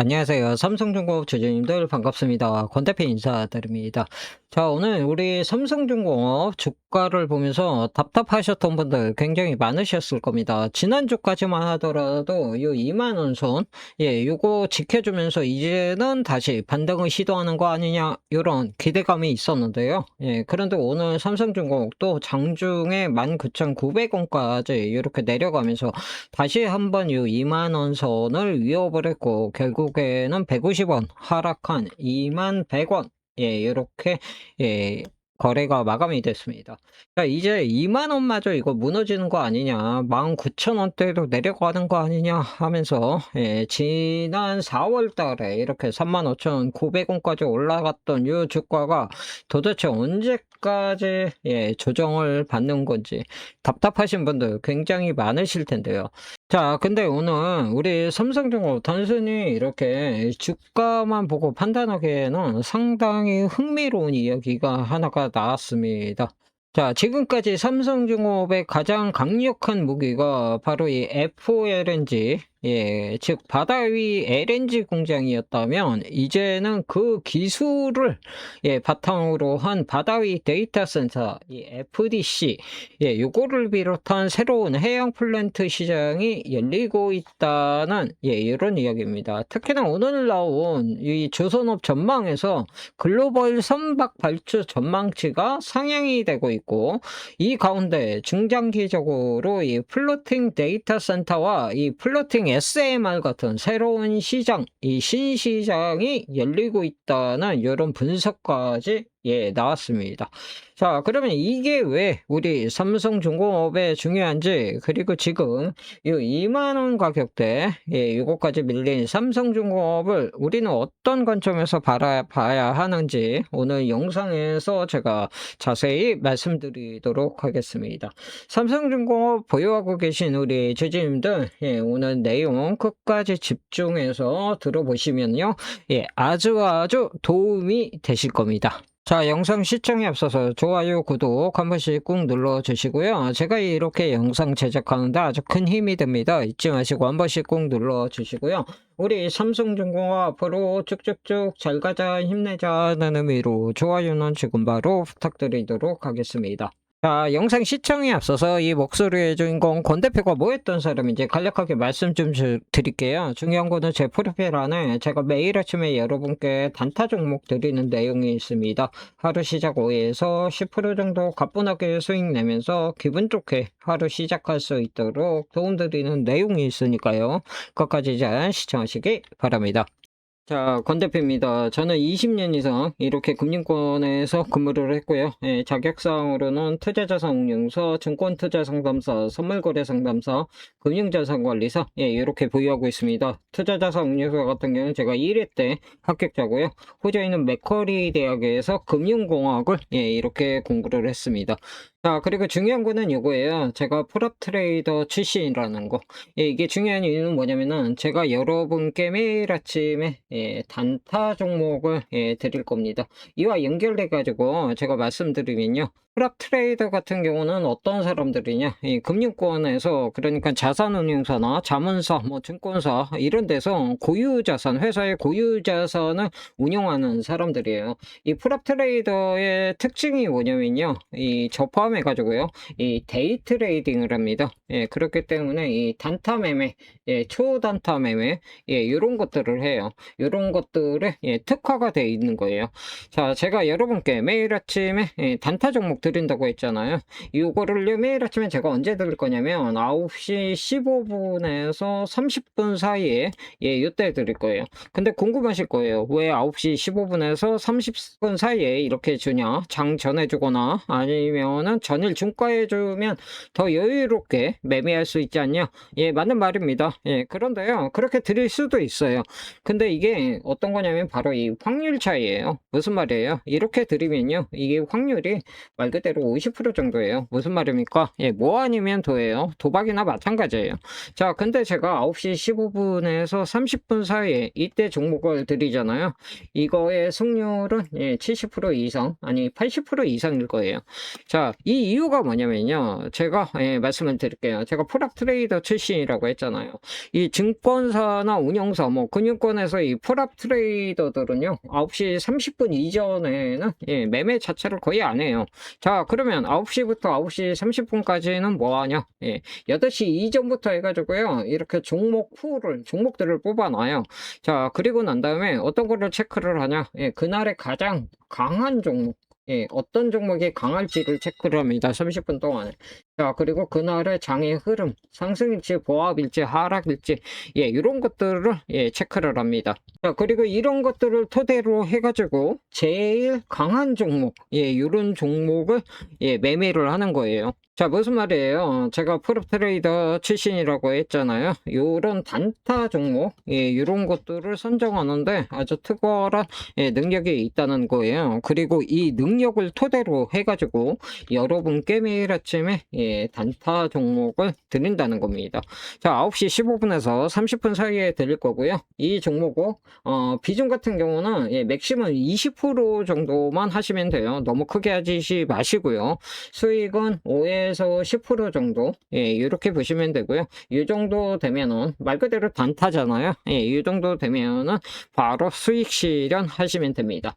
안녕하세요. 삼성중공업 주주님들 반갑습니다. 권 대표 인사드립니다. 자, 오늘 우리 삼성중공업 주가를 보면서 답답하셨던 분들 굉장히 많으셨을 겁니다. 지난주까지만 하더라도 요 2만 원 선, 요거 지켜주면서 이제는 다시 반등을 시도하는 거 아니냐, 요런 기대감이 있었는데요. 그런데 오늘 삼성중공업도 장중에 19,900원까지 이렇게 내려가면서 다시 한번 요 2만 원 선을 위협을 했고, 결국에는 150원 하락한 21,100원, 요렇게 예 거래가 마감이 됐습니다. 자, 이제 2만 원마저 이거 무너지는 거 아니냐, 19,000원대로 내려가는 거 아니냐 하면서 지난 4월 달에 이렇게 35,900원까지 올라갔던 요 주가가 도대체 언제까지 조정을 받는 건지 답답하신 분들 굉장히 많으실 텐데요. 자, 근데 오늘 우리 삼성중공업 단순히 이렇게 주가만 보고 판단하기에는 상당히 흥미로운 이야기가 하나가 나왔습니다. 자, 지금까지 삼성중공업의 가장 강력한 무기가 바로 이 FLNG, 즉 바다 위 LNG 공장이었다면, 이제는 그 기술을 바탕으로 한 바다 위 데이터 센터, 이 FDC, 요거를 비롯한 새로운 해양 플랜트 시장이 열리고 있다는 이런 이야기입니다. 특히나 오늘 나온 이 조선업 전망에서 글로벌 선박 발주 전망치가 상향이 되고 있고, 이 가운데 중장기적으로 이 플로팅 데이터 센터와 이 플로팅 SMR 같은 새로운 시장, 이 신시장이 열리고 있다는 이런 분석까지 나왔습니다. 자, 그러면 이게 왜 우리 삼성중공업에 중요한지, 그리고 지금 이 2만 원 가격대 이거까지 밀린 삼성중공업을 우리는 어떤 관점에서 바라봐야 하는지 오늘 영상에서 제가 자세히 말씀드리도록 하겠습니다. 삼성중공업 보유하고 계신 우리 주주님들, 오늘 내용 끝까지 집중해서 들어보시면요, 아주 도움이 되실 겁니다. 자, 영상 시청에 앞서서 좋아요, 구독 한 번씩 꾹 눌러주시고요. 제가 이렇게 영상 제작하는데 아주 큰 힘이 됩니다. 잊지 마시고 한 번씩 꾹 눌러주시고요. 우리 삼성중공업 앞으로 쭉쭉쭉 잘 가자, 힘내자는 의미로 좋아요는 지금 바로 부탁드리도록 하겠습니다. 자, 영상 시청에 앞서서 이 목소리의 주인공 권 대표가 뭐 했던 사람인지 간략하게 말씀 좀 드릴게요. 중요한 거는 제 프로필 안에 제가 매일 아침에 여러분께 단타 종목 드리는 내용이 있습니다. 하루 시작 5에서 10% 정도 가뿐하게 수익 내면서 기분 좋게 하루 시작할 수 있도록 도움드리는 내용이 있으니까요. 끝까지 잘 시청하시기 바랍니다. 자, 권 대표입니다. 저는 20년 이상 이렇게 금융권에서 근무를 했고요. 자격사항으로는 투자자산운용사, 증권투자상담사, 선물거래상담사, 금융자산관리사, 이렇게 보유하고 있습니다. 투자자산운용사 같은 경우는 제가 1회 때 합격자고요. 호주에 있는 맥쿼리 대학에서 금융공학을 이렇게 공부를 했습니다. 자, 그리고 중요한 거는 이거예요. 제가 프랍 트레이더 출신이라는 거. 이게 중요한 이유는 뭐냐면은 제가 여러분께 매일 아침에 단타 종목을 드릴 겁니다. 이와 연결돼 가지고 제가 말씀드리면요, 프랍 트레이더 같은 경우는 어떤 사람들이냐, 이 금융권에서, 그러니까 자산운용사나 자문사, 뭐 증권사 이런 데서 고유자산, 회사의 고유자산을 운영하는 사람들이에요. 이 프랍 트레이더의 특징이 뭐냐면요, 이 저포함해 가지고요, 이 데이 트레이딩을 합니다. 그렇기 때문에 이 단타 매매, 초단타 매매, 요런 것들을 해요. 요런 것들에 특화가 되어 있는 거예요. 자, 제가 여러분께 매일 아침에 단타 종목 드린다고 했잖아요. 요거를 매일 아침에 제가 언제 드릴 거냐면 9시 15분에서 30분 사이에 요때 드릴 거예요. 근데 궁금하실 거예요. 왜 9시 15분에서 30분 사이에 이렇게 주냐? 장 전에 주거나 아니면은 전일 중가에 주면 더 여유롭게 매매할 수 있지 않냐? 맞는 말입니다. 그런데요, 그렇게 드릴 수도 있어요. 근데 이게 어떤 거냐면 바로 이 확률 차이예요. 무슨 말이에요? 이렇게 드리면요, 이게 확률이 말 말 그대로 50% 정도예요. 무슨 말입니까? 예, 뭐 아니면 도예요. 도박이나 마찬가지예요. 자, 근데 제가 9시 15분에서 30분 사이에 이때 종목을 드리잖아요. 이거의 승률은 예, 70% 이상, 아니 80% 이상일 거예요. 자, 이 이유가 뭐냐면요. 제가 예, 말씀을 드릴게요. 제가 프랍 트레이더 출신이라고 했잖아요. 이 증권사나 운영사, 뭐 금융권에서 이 프랍 트레이더들은요, 9시 30분 이전에는 예, 매매 자체를 거의 안 해요. 자, 그러면 9시부터 9시 30분까지는 뭐 하냐? 예, 8시 이전부터 해가지고요, 이렇게 종목들을 뽑아놔요. 자, 그리고 난 다음에 어떤 거를 체크를 하냐? 예, 그날의 가장 강한 종목. 예, 어떤 종목이 강할지를 체크를 합니다. 30분 동안에. 자, 그리고 그날의 장의 흐름, 상승일지, 보합일지, 하락일지, 예, 이런 것들을 예, 체크를 합니다. 자, 그리고 이런 것들을 토대로 해가지고 제일 강한 종목, 예, 이런 종목을 예, 매매를 하는 거예요. 자, 무슨 말이에요? 제가 프로 트레이더 출신이라고 했잖아요. 요런 단타 종목, 예, 이런 것들을 선정하는데 아주 특별한 예, 능력이 있다는 거예요. 그리고 이 능력을 토대로 해가지고 여러분께 매일 아침에 예, 단타 종목을 드린다는 겁니다. 자, 9시 15분에서 30분 사이에 드릴 거고요. 이 종목은 비중 같은 경우는 예, 맥시멈 20% 정도만 하시면 돼요. 너무 크게 하지 마시고요. 수익은 5에서 10% 정도 예, 이렇게 보시면 되고요. 이 정도 되면은 말 그대로 단타잖아요. 예, 이 정도 되면은 바로 수익 실현하시면 됩니다.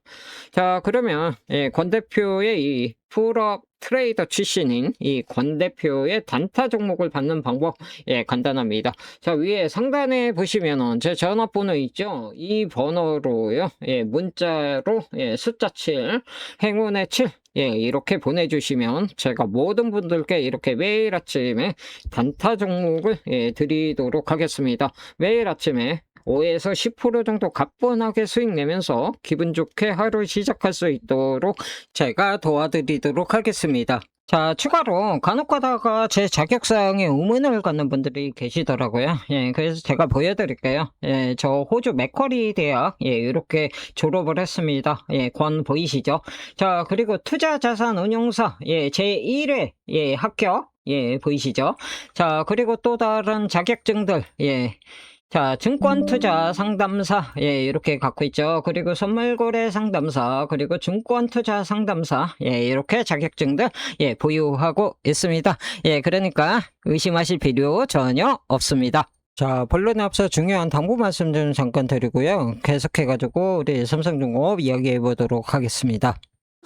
자, 그러면 예, 권 대표의 이 프로 트레이더 출신인 이 권 대표의 단타 종목을 받는 방법 예, 간단합니다. 자, 위에 상단에 보시면은 제 전화번호 있죠? 이 번호로요. 예, 문자로 예, 숫자 7, 행운의 7 예, 이렇게 보내주시면 제가 모든 분들께 이렇게 매일 아침에 단타 종목을 예, 드리도록 하겠습니다. 매일 아침에 5에서 10% 정도 가뿐하게 수익 내면서 기분 좋게 하루 시작할 수 있도록 제가 도와드리도록 하겠습니다. 자, 추가로 간혹 가다가 제 자격사항에 의문을 갖는 분들이 계시더라고요. 예, 그래서 제가 보여드릴게요. 예, 저 호주 맥쿼리 대학, 예, 이렇게 졸업을 했습니다. 예, 권 보이시죠? 자, 그리고 투자자산운용사, 예, 제1회, 예, 합격, 예, 보이시죠? 자, 그리고 또 다른 자격증들, 예. 자, 증권투자 상담사, 예, 이렇게 갖고 있죠. 그리고 선물거래 상담사, 그리고 증권투자 상담사, 예, 이렇게 자격증들, 예, 보유하고 있습니다. 예, 그러니까 의심하실 필요 전혀 없습니다. 자, 본론에 앞서 중요한 당부 말씀 좀 잠깐 드리고요. 계속해가지고 우리 삼성중공업 이야기해 보도록 하겠습니다.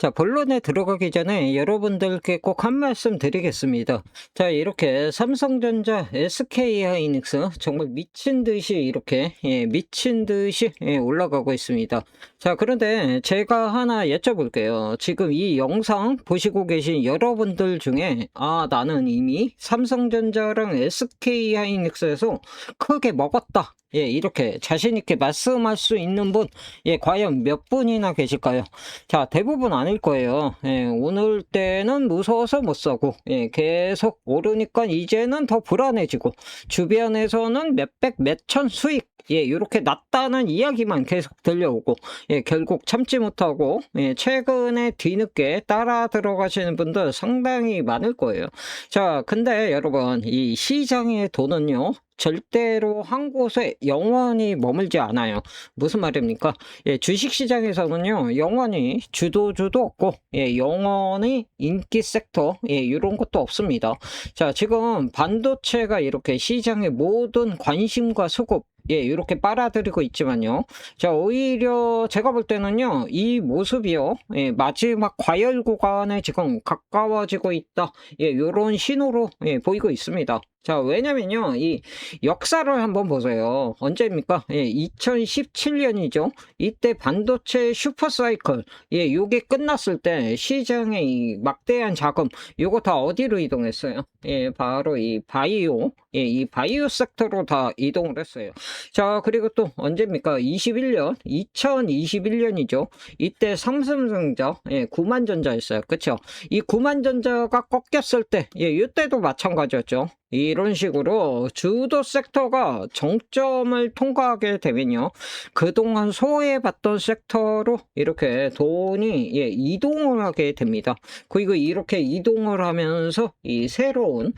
자, 본론에 들어가기 전에 여러분들께 꼭 한 말씀 드리겠습니다. 자, 이렇게 삼성전자, SK하이닉스 정말 미친 듯이 이렇게 예, 미친 듯이 예, 올라가고 있습니다. 자, 그런데 제가 하나 여쭤볼게요. 지금 이 영상 보시고 계신 여러분들 중에 나는 이미 삼성전자랑 SK하이닉스에서 크게 먹었다. 예, 이렇게 자신있게 말씀할 수 있는 분, 예, 과연 몇 분이나 계실까요? 자, 대부분 아닐 거예요. 예, 오늘 때는 무서워서 못 사고, 예, 계속 오르니까 이제는 더 불안해지고, 주변에서는 몇백, 몇천 수익, 예, 이렇게 났다는 이야기만 계속 들려오고, 예, 결국 참지 못하고, 예, 최근에 뒤늦게 따라 들어가시는 분들 상당히 많을 거예요. 자, 근데 여러분, 이 시장의 돈은요, 절대로 한 곳에 영원히 머물지 않아요. 무슨 말입니까? 예, 주식시장에서는요, 영원히 주도주도 없고, 예, 영원히 인기 섹터, 예, 이런 것도 없습니다. 자, 지금 반도체가 이렇게 시장의 모든 관심과 수급, 예, 이렇게 빨아들이고 있지만요. 자, 오히려 제가 볼 때는요, 이 모습이요, 예, 마지막 과열 구간에 지금 가까워지고 있다. 예, 요런 신호로 예, 보이고 있습니다. 자, 왜냐면요, 이 역사를 한번 보세요. 언제입니까? 예, 2017년이죠. 이때 반도체 슈퍼사이클, 예, 요게 끝났을 때 시장의 이 막대한 자금, 요거 다 어디로 이동했어요? 예, 바로 이 바이오, 예, 이 바이오 섹터로 다 이동을 했어요. 자, 그리고 또 언제입니까? 2021년이죠. 이때 삼성전자, 예, 구만전자였어요. 그쵸? 이 구만전자가 꺾였을 때, 예, 이때도 마찬가지였죠. 이런 식으로 주도 섹터가 정점을 통과하게 되면요. 그동안 소외받던 섹터로 이렇게 돈이 이동을 하게 됩니다. 그리고 이렇게 이동을 하면서 이 새로운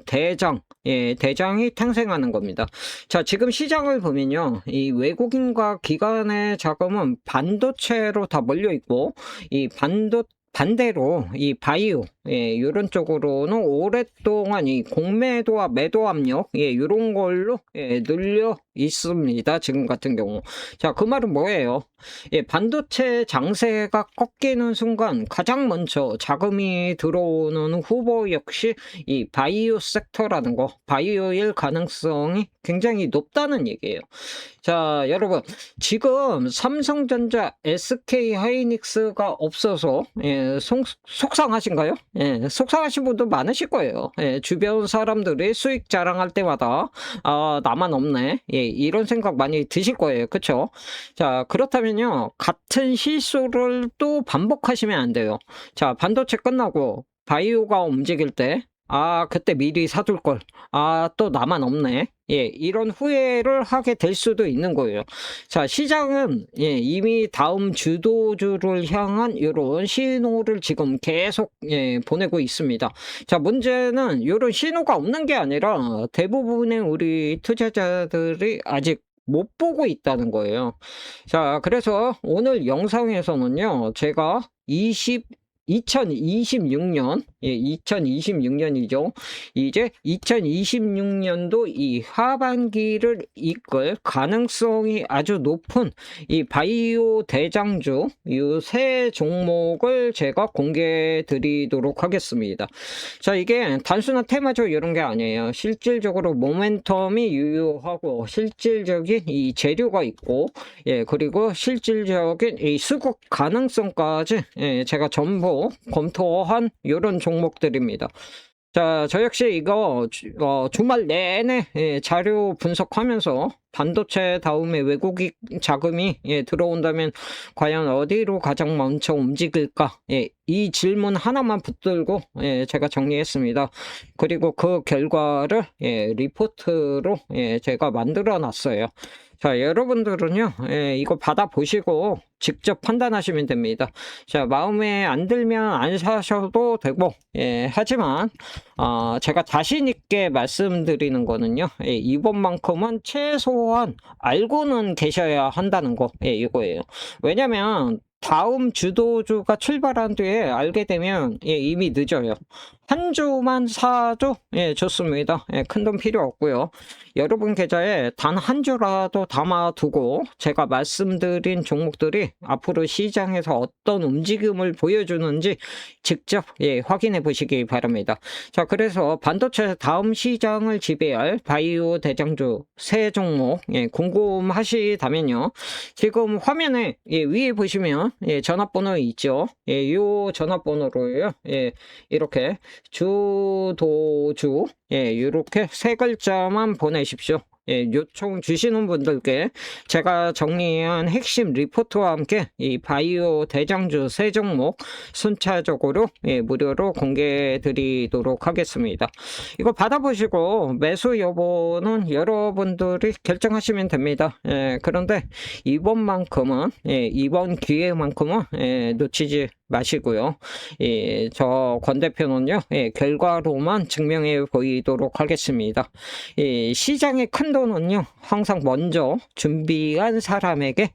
대장이 탄생하는 겁니다. 자, 지금 시장을 보면요. 이 외국인과 기관의 자금은 반도체로 다 몰려 있고, 반대로 이 바이오 요런 쪽으로는 오랫동안 이 공매도와 매도 압력 요런 걸로 눌려 있습니다. 지금 같은 경우. 자, 그 말은 뭐예요? 반도체 장세가 꺾이는 순간 가장 먼저 자금이 들어오는 후보 역시 이 바이오 섹터라는 거, 바이오일 가능성이 굉장히 높다는 얘기예요. 자, 여러분, 지금 삼성전자, SK 하이닉스가 없어서 속상하신가요? 속상하신 분도 많으실 거예요. 주변 사람들이 수익 자랑할 때마다 나만 없네. 이런 생각 많이 드실 거예요. 그쵸? 자, 그렇다면요, 같은 실수를 또 반복하시면 안 돼요. 자, 반도체 끝나고 바이오가 움직일 때 그때 미리 사둘 걸. 또 나만 없네. 이런 후회를 하게 될 수도 있는 거예요. 자, 시장은 이미 다음 주도주를 향한 이런 신호를 지금 계속 보내고 있습니다. 자, 문제는 이런 신호가 없는 게 아니라 대부분의 우리 투자자들이 아직 못 보고 있다는 거예요. 자, 그래서 오늘 영상에서는요, 제가 2026년, 2026년이죠. 이제 2026년도 이 하반기를 이끌 가능성이 아주 높은 이 바이오 대장주, 이 세 종목을 제가 공개해 드리도록 하겠습니다. 자, 이게 단순한 테마죠. 이런 게 아니에요. 실질적으로 모멘텀이 유효하고, 실질적인 이 재료가 있고, 그리고 실질적인 이 수급 가능성까지 제가 전부 검토한 이런 종목들입니다. 자, 저 역시 이거 주말 내내 자료 분석하면서 반도체 다음에 외국인 자금이 들어온다면 과연 어디로 가장 먼저 움직일까? 이 질문 하나만 붙들고 제가 정리했습니다. 그리고 그 결과를 리포트로 제가 만들어 놨어요. 자, 여러분들은요, 이거 받아보시고 직접 판단하시면 됩니다. 자, 마음에 안 들면 안 사셔도 되고, 하지만, 제가 자신있게 말씀드리는 거는요, 이번만큼은 최소한 알고는 계셔야 한다는 거, 이거예요. 왜냐면, 다음 주도주가 출발한 뒤에 알게 되면 이미 늦어요. 한 주만 사도 좋습니다. 큰 돈 필요 없고요. 여러분 계좌에 단 한 주라도 담아두고 제가 말씀드린 종목들이 앞으로 시장에서 어떤 움직임을 보여주는지 직접 확인해 보시기 바랍니다. 자, 그래서 반도체 다음 시장을 지배할 바이오 대장주 세 종목 궁금하시다면요. 지금 화면에 위에 보시면 전화번호 있죠. 이 전화번호로요. 이렇게 주도주 이렇게 세 글자만 보내십시오. 요청 주시는 분들께 제가 정리한 핵심 리포트와 함께 이 바이오 대장주 세 종목 순차적으로 무료로 공개해 드리도록 하겠습니다. 이거 받아보시고 매수 여부는 여러분들이 결정하시면 됩니다. 그런데 이번 기회만큼은 놓치지 마시고요. 저 권 대표는요, 결과로만 증명해 보이도록 하겠습니다. 시장의 큰 돈은요, 항상 먼저 준비한 사람에게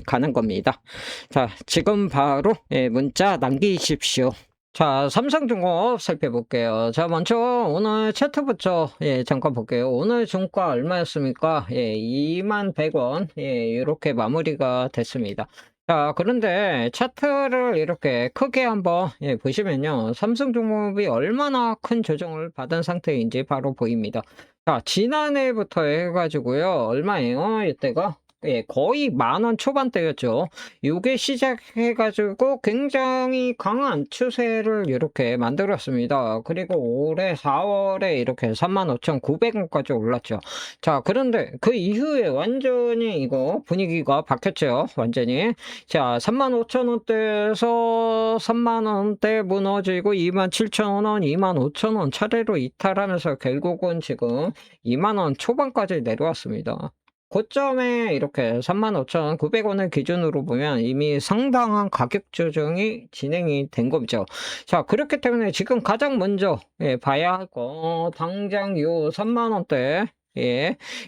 가는 겁니다. 자, 지금 바로 문자 남기십시오. 자, 삼성중공업 살펴볼게요. 자, 먼저 오늘 차트부터 잠깐 볼게요. 오늘 종가 얼마였습니까? 21,100원 이렇게 마무리가 됐습니다. 자, 그런데 차트를 이렇게 크게 한번 보시면요. 삼성중공업이 얼마나 큰 조정을 받은 상태인지 바로 보입니다. 자, 지난해부터 해가지고요. 얼마예요? 이때가 예, 거의 10,000원 초반대였죠. 요게 시작해 가지고 굉장히 강한 추세를 이렇게 만들었습니다. 그리고 올해 4월에 이렇게 35,900원까지 올랐죠. 자, 그런데 그 이후에 완전히 이거 분위기가 바뀌었죠. 완전히. 자, 35,000원대에서 30,000원대 무너지고 27,000원, 25,000원 차례로 이탈하면서 결국은 지금 20,000원 초반까지 내려왔습니다. 고점에 이렇게 35,900원을 기준으로 보면 이미 상당한 가격 조정이 진행이 된 거죠. 자, 그렇기 때문에 지금 가장 먼저 봐야 할 거 당장 요 30,000원대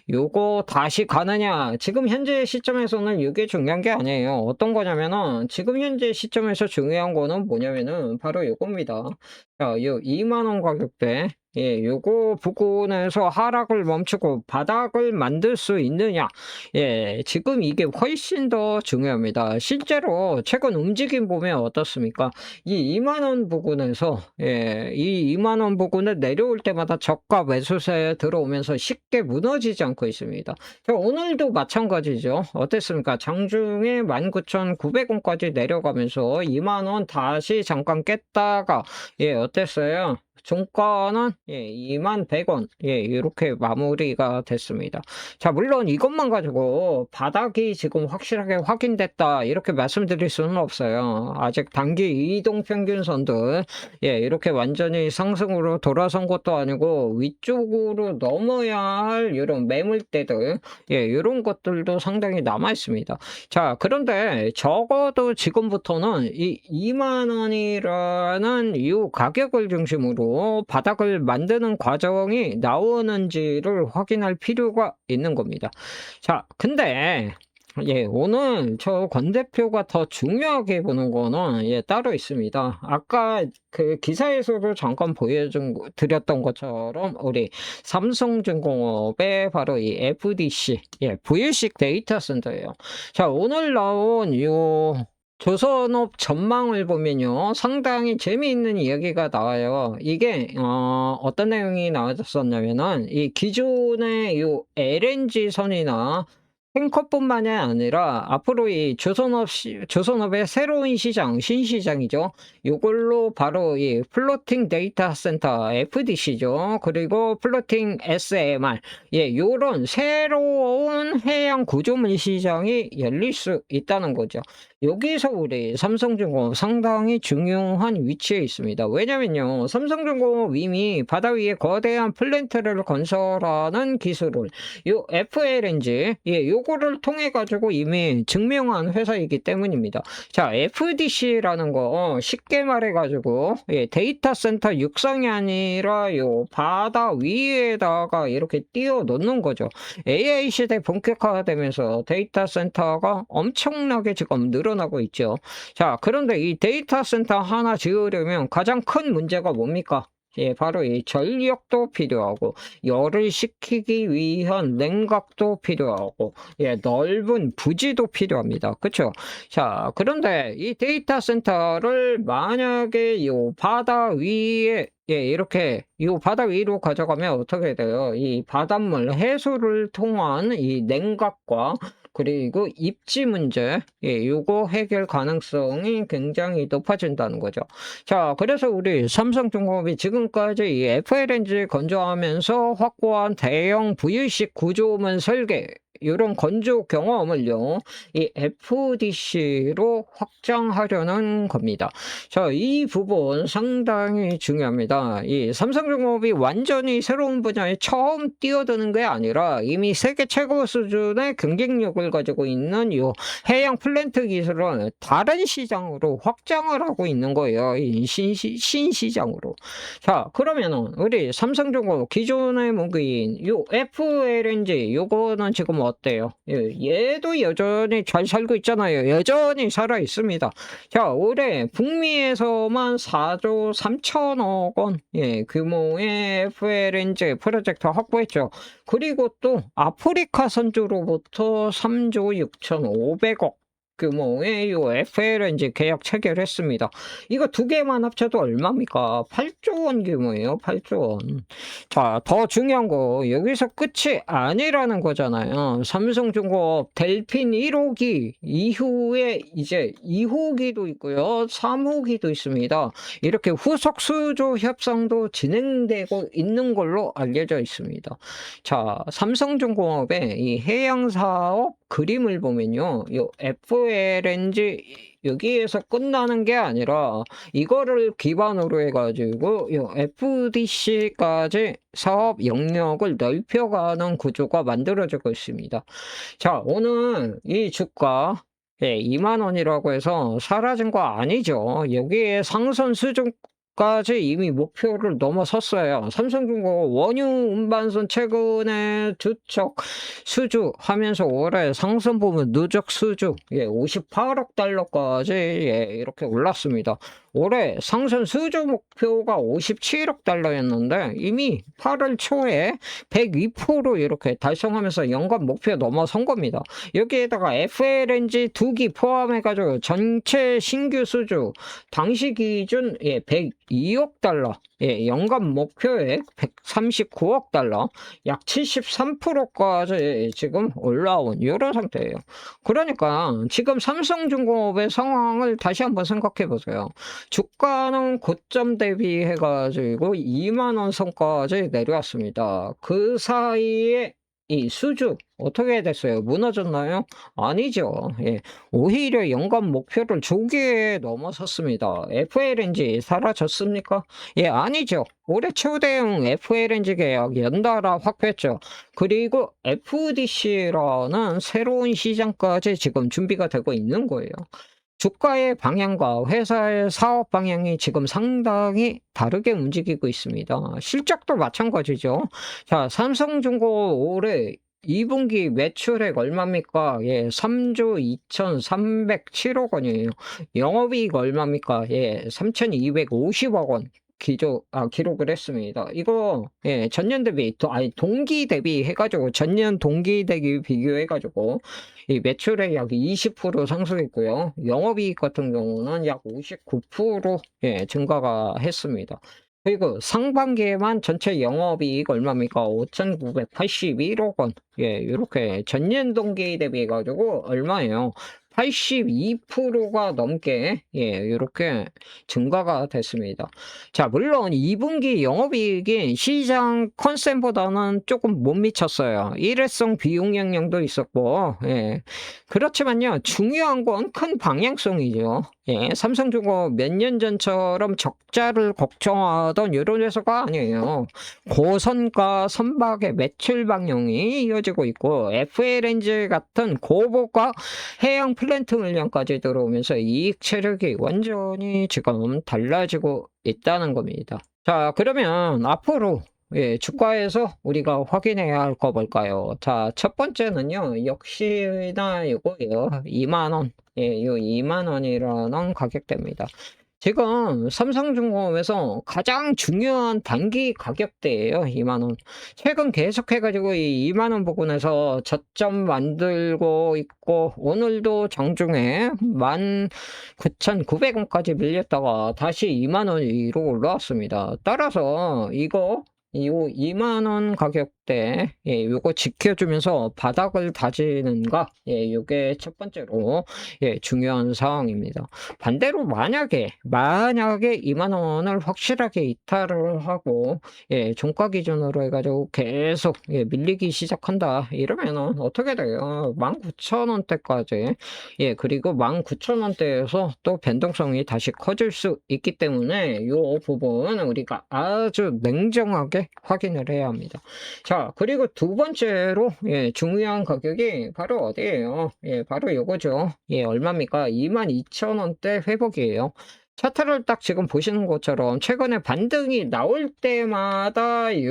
요거 다시 가느냐. 지금 현재 시점에서는 이게 중요한 게 아니에요. 어떤 거냐면은 지금 현재 시점에서 중요한 거는 뭐냐면은 바로 요겁니다. 자, 요 20,000원 가격대 요거 부근에서 하락을 멈추고 바닥을 만들 수 있느냐. 지금 이게 훨씬 더 중요합니다. 실제로 최근 움직임 보면 어떻습니까? 이 20,000원 부근에서 이 20,000원 부근에 내려올 때마다 저가 매수세에 들어오면서 쉽게 무너지지 않고 있습니다. 자, 오늘도 마찬가지죠. 어땠습니까? 장중에 19,900원까지 내려가면서 20,000원 다시 잠깐 깼다가 어땠어요? 종가는 21,100원 이렇게 마무리가 됐습니다. 자, 물론 이것만 가지고 바닥이 지금 확실하게 확인됐다 이렇게 말씀드릴 수는 없어요. 아직 단기 이동 평균선들 이렇게 완전히 상승으로 돌아선 것도 아니고 위쪽으로 넘어야 할 이런 매물대들 이런 것들도 상당히 남아 있습니다. 자, 그런데 적어도 지금부터는 이 20,000원이라는 이 가격을 중심으로 바닥을 만드는 과정이 나오는지를 확인할 필요가 있는 겁니다. 자, 근데 오늘 저 권 대표가 더 중요하게 보는 거는 따로 있습니다. 아까 그 기사에서도 잠깐 드렸던 것처럼 우리 삼성중공업의 바로 이 FDC, 부유식 데이터 센터예요. 자, 오늘 나온 요 조선업 전망을 보면요 상당히 재미있는 이야기가 나와요. 이게 어떤 내용이 나왔었냐면은 이 기존의 요 LNG 선이나 탱커뿐만이 아니라 앞으로 이 조선업의 새로운 시장, 신시장이죠. 요걸로 바로 이 플로팅 데이터 센터 FDC죠. 그리고 플로팅 SMR 요런 새로운 해양 구조물 시장이 열릴 수 있다는 거죠. 여기서 우리 삼성중공업 상당히 중요한 위치에 있습니다. 왜냐면요 삼성중공업 이미 바다 위에 거대한 플랜트를 건설하는 기술을 요 FLNG 요거를 통해 가지고 이미 증명한 회사이기 때문입니다. 자, FDC라는 거 쉽게 말해 가지고 데이터 센터 육성이 아니라 요 바다 위에다가 이렇게 띄워 놓는 거죠. AI 시대 본격화되면서 데이터 센터가 엄청나게 지금 늘어나고 있죠. 자, 그런데 이 데이터 센터 하나 지으려면 가장 큰 문제가 뭡니까? 바로 이 전력도 필요하고 열을 식히기 위한 냉각도 필요하고 넓은 부지도 필요합니다. 그렇죠? 자, 그런데 이 데이터 센터를 만약에 요 바다 위에 이렇게 요 바다 위로 가져가면 어떻게 돼요? 이 바닷물 해수를 통한 이 냉각과 그리고 입지 문제 요거 해결 가능성이 굉장히 높아진다는 거죠. 자, 그래서 우리 삼성중공업이 지금까지 이 FLNG 건조하면서 확보한 대형 부유식 구조물 설계 이런 건조 경험을요 이 FDC로 확장하려는 겁니다. 자, 이 부분 상당히 중요합니다. 이 삼성중공업이 완전히 새로운 분야에 처음 뛰어드는 게 아니라 이미 세계 최고 수준의 경쟁력을 가지고 있는 이 해양 플랜트 기술은 다른 시장으로 확장을 하고 있는 거예요. 이 신시장으로. 자, 그러면은 우리 삼성중공업 기존의 무기인 이 FLNG 요거는 지금 어때요? 얘도 여전히 잘 살고 있잖아요. 여전히 살아 있습니다. 자, 올해 북미에서만 4조 3천억 원 규모의 FLNG 프로젝트 확보했죠. 그리고 또 아프리카 선주로부터 3조 6,500억 규모의 요 FLNG 계약 체결했습니다. 이거 두 개만 합쳐도 얼마입니까? 8조 원 규모예요. 8조 원. 자, 더 중요한 거 여기서 끝이 아니라는 거잖아요. 삼성중공업 델핀 1호기 이후에 이제 2호기도 있고요. 3호기도 있습니다. 이렇게 후속 수조 협상도 진행되고 있는 걸로 알려져 있습니다. 자, 삼성중공업의 이 해양 사업 그림을 보면요. 요 FLNG 여기에서 끝나는 게 아니라 이거를 기반으로 해가지고 요 FDC까지 사업 영역을 넓혀가는 구조가 만들어지고 있습니다. 자, 오늘 이 주가 2만 원이라고 해서 사라진 거 아니죠. 여기에 상선 수준까지 이미 목표를 넘어섰어요. 삼성중공업 원유 운반선 최근에 두척 수주 하면서 올해 상선 보면 누적 수주 58억 달러까지 이렇게 올랐습니다. 올해 상선 수주 목표가 57억 달러였는데 이미 8월 초에 102% 이렇게 달성하면서 연간 목표 넘어선 겁니다. 여기에다가 FLNG 2기 포함해가지고 전체 신규 수주 당시 기준 102억 달러, 연간 목표액 139억 달러, 약 73%까지 지금 올라온 이런 상태예요. 그러니까 지금 삼성중공업의 상황을 다시 한번 생각해 보세요. 주가는 고점 대비해가지고 2만 원 선까지 내려왔습니다. 그 사이에 이 수주 어떻게 됐어요? 무너졌나요? 아니죠. 오히려 연간 목표를 조기에 넘어섰습니다. FLNG 사라졌습니까? 아니죠. 올해 초대형 FLNG 계약 연달아 확보했죠. 그리고 FDC라는 새로운 시장까지 지금 준비가 되고 있는 거예요. 주가의 방향과 회사의 사업 방향이 지금 상당히 다르게 움직이고 있습니다. 실적도 마찬가지죠. 자, 삼성중공업 올해 2분기 매출액 얼마입니까? 3조 2,307억 원이에요. 영업이익 얼마입니까? 3,250억 원. 기록을 했습니다. 이거 전년 대비 동기 대비 해가지고 전년 동기 대비 비교해가지고 이 매출액 약 20% 상승했고요. 영업이익 같은 경우는 약 59% 증가가 했습니다. 그리고 상반기에만 전체 영업이익 얼마입니까? 5,981억 원. 이렇게 전년 동기 대비 해가지고 얼마예요? 82%가 넘게 이렇게 증가가 됐습니다. 자, 물론 2분기 영업이익이 시장 컨센보다는 조금 못 미쳤어요. 일회성 비용 영향도 있었고 그렇지만요, 중요한 건 큰 방향성이죠. 삼성중공업 몇 년 전처럼 적자를 걱정하던 이런 회사가 아니에요. 고선가 선박의 매출 방향이 이어지고 있고 FLNG 같은 고보가 해양 플랜트 물량까지 들어오면서 이익 체력이 완전히 지금 달라지고 있다는 겁니다. 자, 그러면 앞으로 주가에서 우리가 확인해야 할 거 뭘까요? 자, 첫 번째는요, 역시나 이거예요. 2만원. 요 2만원이라는 가격대입니다. 지금 삼성중공업에서 가장 중요한 단기 가격대예요. 2만원. 최근 계속해가지고 이 2만원 부근에서 저점 만들고 있고 오늘도 장중에 19,900원까지 밀렸다가 다시 2만원 위로 올라왔습니다. 따라서 이거 2만원 가격대 요거 지켜주면서 바닥을 다지는가 요게 첫 번째로 중요한 사항입니다. 반대로 만약에 2만원을 확실하게 이탈을 하고 종가 기준으로 해가지고 계속 밀리기 시작한다 이러면은 어떻게 돼요? 19,000원대까지 그리고 19,000원대에서 또 변동성이 다시 커질 수 있기 때문에 요 부분 우리가 아주 냉정하게 확인을 해야 합니다. 자, 그리고 두 번째로 중요한 가격이 바로 어디예요? 바로 요거죠. 얼마입니까? 22,000원대 회복이에요. 차트를 딱 지금 보시는 것처럼 최근에 반등이 나올 때마다 이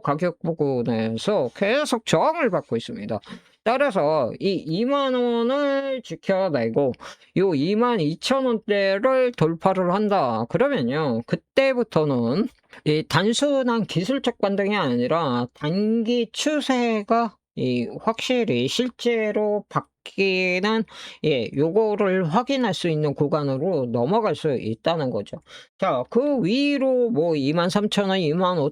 가격 부분에서 계속 저항을 받고 있습니다. 따라서 이 2만원을 지켜내고 이 22,000원대를 돌파를 한다. 그러면요, 그때부터는 이 단순한 기술적 반등이 아니라 단기 추세가 이 확실히 실제로 바뀌는 요거를 확인할 수 있는 구간으로 넘어갈 수 있다는 거죠. 자, 그 위로 뭐 23,000원,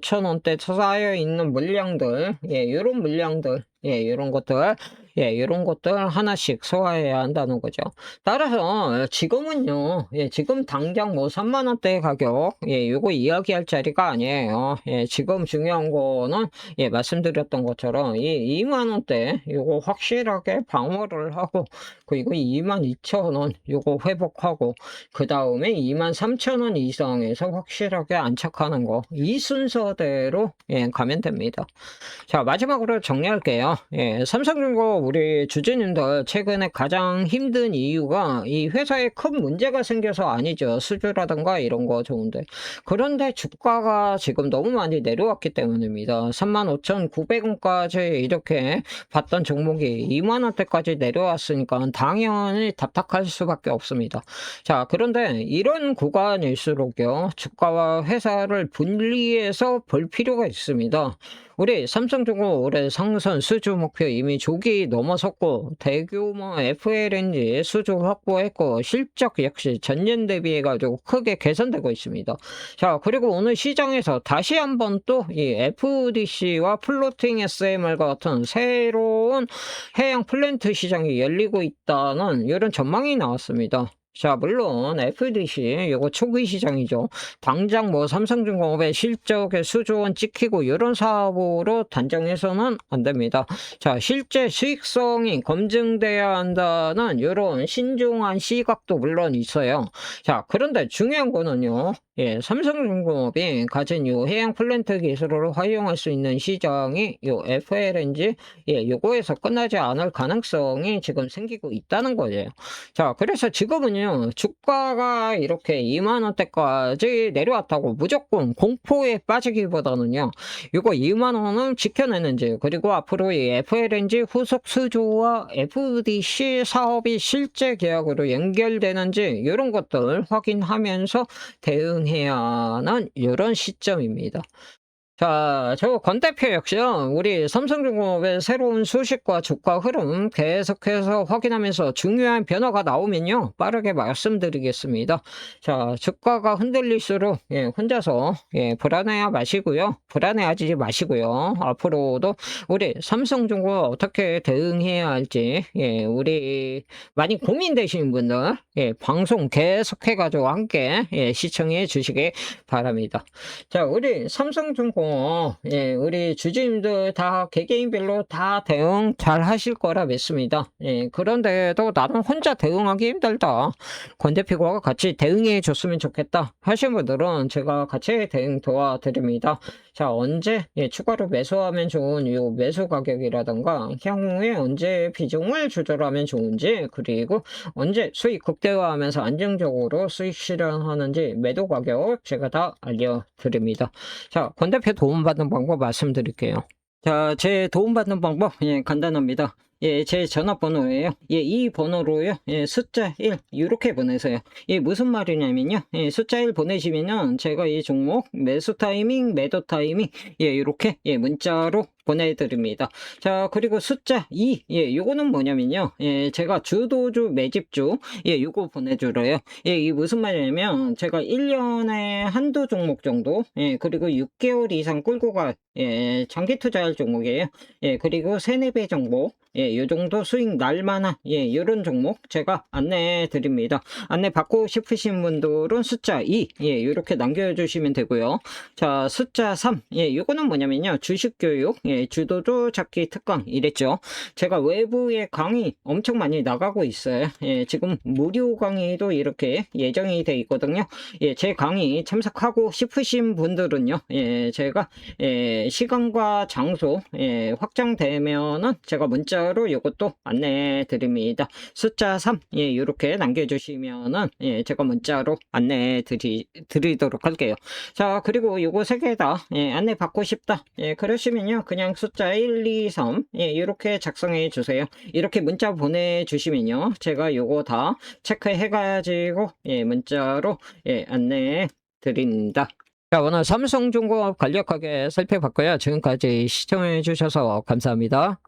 25,000원대 쌓여 있는 물량들, 요런 물량들, 요런 것들, 요런 것들 하나씩 소화해야 한다는 거죠. 따라서 지금은요, 지금 당장 뭐 3만원대 가격, 요거 이야기할 자리가 아니에요. 지금 중요한 거는, 말씀드렸던 것처럼, 이 2만원대, 요거 확실하게 방어를 하고, 그리고 22,000원, 요거 회복하고, 그 다음에 23,000원 이상에서 확실하게 안착하는 거, 이 순서대로, 가면 됩니다. 자, 마지막으로 정리할게요. 삼성중공 우리 주주님들 최근에 가장 힘든 이유가 이 회사에 큰 문제가 생겨서 아니죠. 수주라든가 이런 거 좋은데. 그런데 주가가 지금 너무 많이 내려왔기 때문입니다. 35,900원까지 이렇게 봤던 종목이 2만원대까지 내려왔으니까 당연히 답답할 수밖에 없습니다. 자, 그런데 이런 구간일수록요, 주가와 회사를 분리해서 볼 필요가 있습니다. 우리 삼성중공 올해 상선 수주 목표 이미 조기 넘어섰고, 대규모 FLNG 수주 확보했고, 실적 역시 전년 대비해가지고 크게 개선되고 있습니다. 자, 그리고 오늘 시장에서 다시 한번 또 이 FDC와 플로팅 SMR 같은 새로운 해양 플랜트 시장이 열리고 있다는 이런 전망이 나왔습니다. 자, 물론 FDC 요거 초기 시장이죠. 당장 뭐 삼성중공업의 실적의 수조원 찍히고 이런 사업으로 단정해서는 안 됩니다. 자, 실제 수익성이 검증돼야 한다는 이런 신중한 시각도 물론 있어요. 자, 그런데 중요한 거는요, 삼성중공업이 가진 요 해양 플랜트 기술을 활용할 수 있는 시장이 요 FLNG, 요거에서 끝나지 않을 가능성이 지금 생기고 있다는 거예요. 자, 그래서 지금은요, 주가가 이렇게 2만원대까지 내려왔다고 무조건 공포에 빠지기보다는요, 이거 2만원을 지켜내는지, 그리고 앞으로 이 FLNG 후속 수주와 FDC 사업이 실제 계약으로 연결되는지 이런 것들 확인하면서 대응해야 하는 이런 시점입니다. 자, 저 권 대표 역시요, 우리 삼성중공업의 새로운 소식과 주가 흐름 계속해서 확인하면서 중요한 변화가 나오면요, 빠르게 말씀드리겠습니다. 자, 주가가 흔들릴수록, 혼자서, 불안해하지 마시고요. 앞으로도 우리 삼성중공업 어떻게 대응해야 할지, 우리 많이 고민되시는 분들, 방송 계속해가지고 함께, 시청해 주시기 바랍니다. 자, 우리 삼성중공업 우리 주주님들 다 개개인별로 다 대응 잘 하실 거라 믿습니다. 그런데도 나는 혼자 대응하기 힘들다, 권 대표가 같이 대응해 줬으면 좋겠다 하신 분들은 제가 같이 대응 도와드립니다. 자, 언제 추가로 매수하면 좋은 요 매수 가격이라던가, 향후에 언제 비중을 조절하면 좋은지, 그리고 언제 수익 극대화하면서 안정적으로 수익 실현하는지 매도 가격 제가 다 알려드립니다. 자, 권 대표 도움받는 방법 말씀드릴게요. 자, 제 도움받는 방법 간단합니다. 제 전화번호예요. 이 번호로요, 숫자 1 이렇게 보내세요. 무슨 말이냐면요, 숫자 1 보내시면은 제가 이 종목 매수 타이밍, 매도 타이밍 이렇게 문자로 보내드립니다. 자, 그리고 숫자 2, 요거는 뭐냐면요, 제가 주도주, 매집주, 요거 보내주래요. 이 무슨 말이냐면, 제가 1년에 한두 종목 정도, 그리고 6개월 이상 끌고 가, 장기 투자할 종목이에요. 그리고 3, 4배 정도, 요 정도 수익 날만한, 요런 종목 제가 안내해 드립니다. 안내 받고 싶으신 분들은 숫자 2, 요렇게 남겨주시면 되고요. 자, 숫자 3, 요거는 뭐냐면요, 주식교육, 주도주 잡기 특강 이랬죠. 제가 외부에 강의 엄청 많이 나가고 있어요. 지금 무료 강의도 이렇게 예정이 돼 있거든요. 제 강의 참석하고 싶으신 분들은요, 제가 시간과 장소 확정되면은 제가 문자로 이것도 안내해 드립니다. 숫자 3, 이렇게 남겨주시면은 제가 문자로 안내해 드리도록 할게요. 자, 그리고 요거 3개 다 안내 받고 싶다, 그러시면요, 그냥 숫자 1, 2, 3 이렇게 작성해 주세요. 이렇게 문자 보내주시면요, 제가 요거 다 체크해 가지고 문자로 안내해 드립니다. 자, 오늘 삼성중공업 간략하게 살펴봤고요. 지금까지 시청해 주셔서 감사합니다.